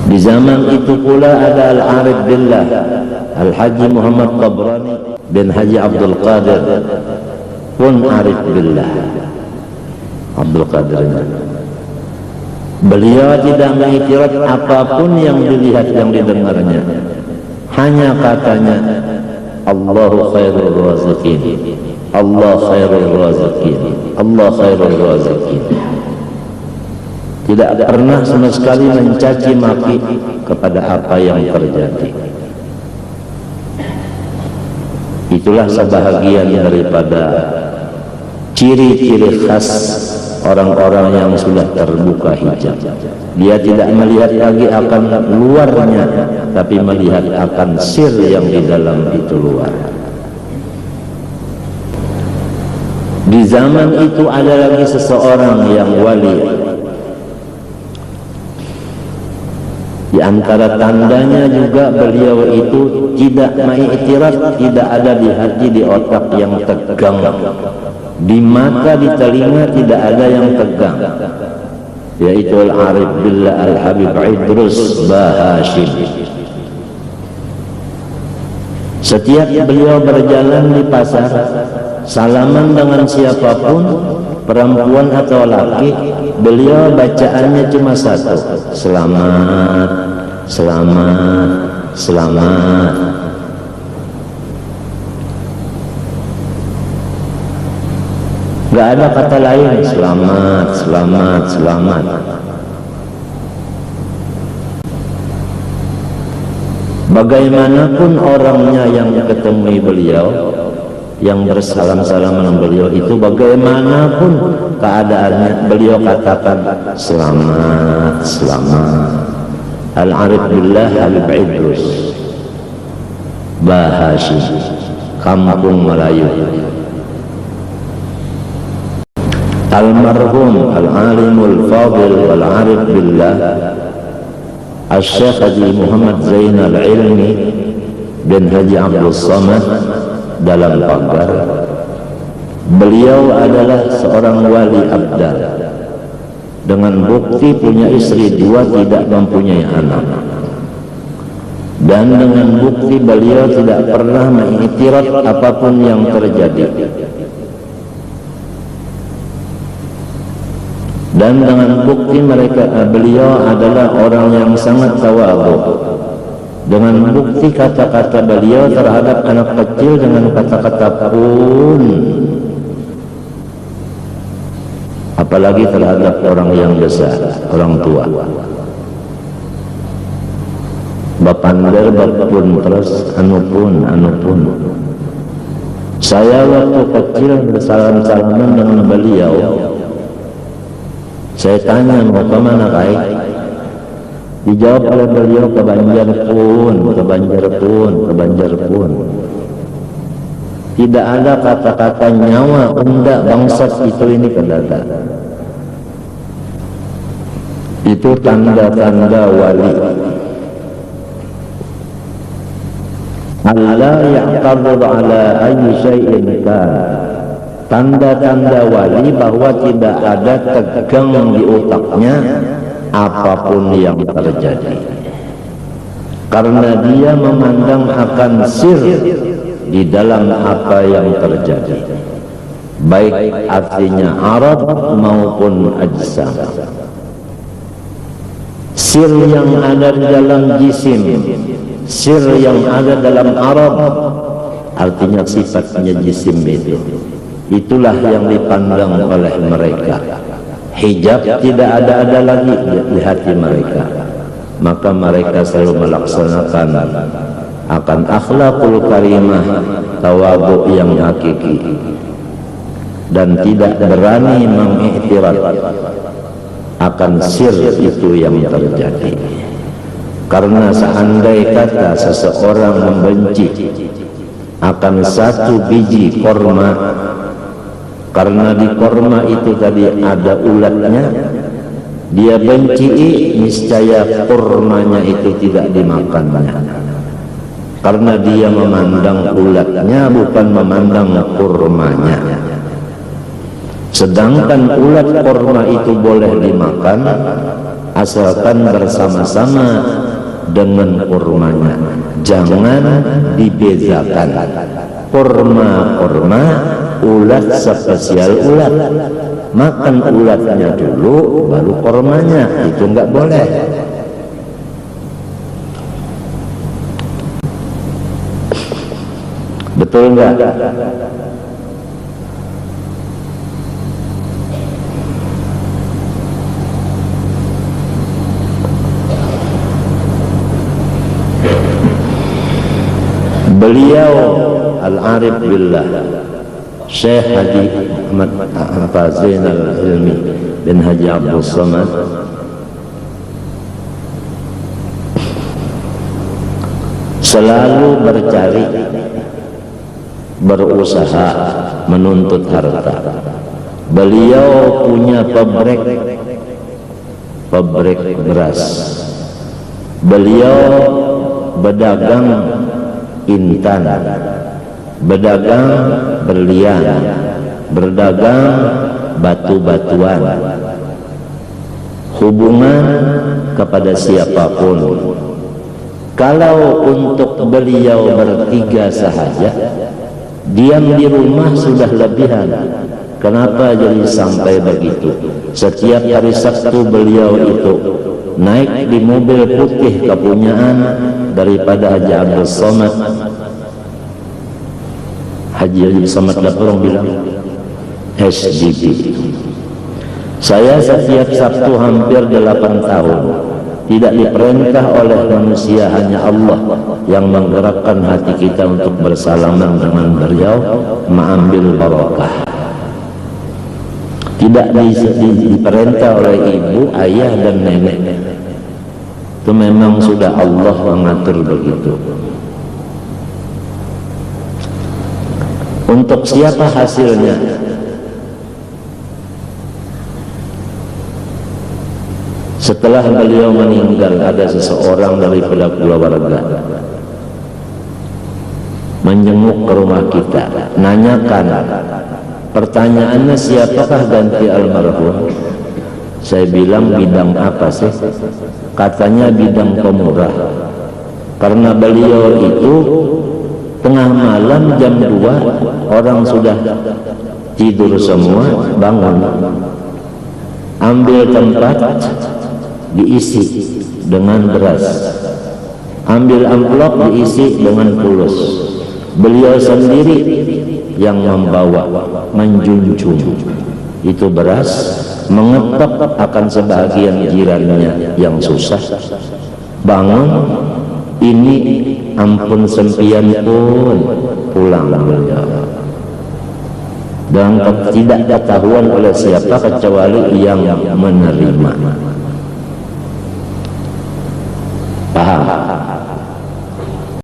Di zaman itu pula ada Al-Arif Billah Al-Haji Muhammad Tabrani bin Haji Abdul Qadir pun Arif Billah Abdul Qadir. Beliau tidak mengiktiraf apapun yang dilihat yang didengarnya, hanya katanya Allahu khairul raziqin, Allah khairul raziqin, Allah khairul raziqin. Tidak pernah sama sekali mencaci maki kepada apa yang terjadi. Itulah sebahagian daripada ciri-ciri khas orang-orang yang sudah terbuka hijab. Dia tidak melihat lagi akan luarnya, tapi melihat akan sir yang di dalam itu luar. Di zaman itu ada lagi seseorang yang wali. Di antara tandanya juga beliau itu tidak mengiktiraf, tidak ada di hati, di otak yang tegang, di mata, di telinga tidak ada yang tegang, yaitu Al-Arif Billah Al-Habib Idrus Bahashim. Setiap beliau berjalan di pasar, salaman dengan siapapun, perempuan atau laki, beliau bacaannya cuma satu, selamat, selamat, selamat. Gak ada kata lain, selamat, selamat, selamat. Bagaimanapun orangnya yang ketemu beliau, yang bersalam-salaman dengan beliau itu, bagaimanapun keadaannya, beliau katakan selamat, selamat. Al-Arif Billah Habib Idrus Bahashim, Kampung Melayu. Almarhum Al-Alimul Fadil Wal-Arif Billah Al-Syekh Haji Muhammad Zainal Ilmi bin Haji Abdul Samad dalam pagar. Beliau adalah seorang wali abdal dengan bukti punya istri dua, tidak mempunyai anak, dan dengan bukti beliau tidak pernah mengiktiraf apapun yang terjadi, dan dengan bukti beliau adalah orang yang sangat tawadhu. Dengan bukti kata-kata beliau terhadap anak kecil dengan kata-kata pun, apalagi terhadap orang yang besar, orang tua. Bapander bapun terus anu pun. Saya waktu kecil bersalam-salaman dengan beliau. Saya tanya, mau kemana Kai? Dijawab oleh beliau, ke Banjar pun, ke Banjar pun, ke Banjar pun. Tidak ada kata-kata nyawa, enggak, bangsat itu ini kedada. Itu tanda-tanda wali. Allah ya'tabud ala ayyi syai'in kan. Tanda-tanda wali bahwa tidak ada tegang di otaknya apapun yang terjadi, karena dia memandang akan sir di dalam apa yang terjadi, baik artinya arad maupun ajsam. Sir yang ada di dalam jisim, sir yang ada dalam arad, artinya sifatnya jisim itu, itulah yang dipandang oleh mereka. Hijab tidak ada lagi di hati mereka, maka mereka selalu melaksanakan akan akhlakul karimah, tawadhu yang hakiki, dan tidak berani mengiktiraf akan sir itu yang terjadi. Karena seandai kata seseorang membenci akan satu biji korma, karena di korma itu tadi ada ulatnya, dia benci, niscaya kormanya itu tidak dimakannya, karena dia memandang ulatnya bukan memandang kormanya. Sedangkan ulat korma itu boleh dimakan asalkan bersama-sama dengan kurmanya. Jangan dibedakan. Kurma, ulat spesial ulat. Makan ulatnya dulu, baru kurmanya. Itu enggak boleh. Betul enggak? Beliau Al-Arif Billah Syekh Haji Ahmad Fazin Al-Hilmi bin Haji Abdul Samad selalu bercari, berusaha menuntut harta. Beliau punya pabrik beras. Beliau berdagang intan, berdagang berlian, berdagang batu-batuan, hubungan kepada siapapun. Kalau untuk beliau bertiga sahaja, diam di rumah sudah lebihan. Kenapa jadi sampai begitu? Setiap hari Sabtu beliau itu naik di mobil putih kepunyaan daripada Haji Abdul Samad. Haji Samad orang bilang SDB. Saya setiap Sabtu hampir 8 tahun tidak diperintah oleh manusia, hanya Allah yang menggerakkan hati kita untuk bersalaman dengan beliau, mengambil barokah. Tidak diperintah oleh ibu, ayah dan nenek. Itu memang sudah Allah mengatur begitu. Untuk siapa hasilnya? Setelah beliau meninggal, ada seseorang daripada keluarga menjenguk ke rumah kita, nanyakan, pertanyaannya siapakah ganti almarhum? Saya bilang, bidang apa sih? Katanya bidang pemurah. Karena beliau itu tengah malam jam 2 orang sudah tidur semua, bangun, ambil tempat, diisi dengan beras, ambil amplop, diisi dengan pulus. Beliau sendiri yang membawa, menjunjung itu beras, mengetok akan sebagian jirannya yang susah. Bangun, ini ampun sempian pun pulang beliau. Dan tidak ketahuan oleh siapa kecuali yang menerima.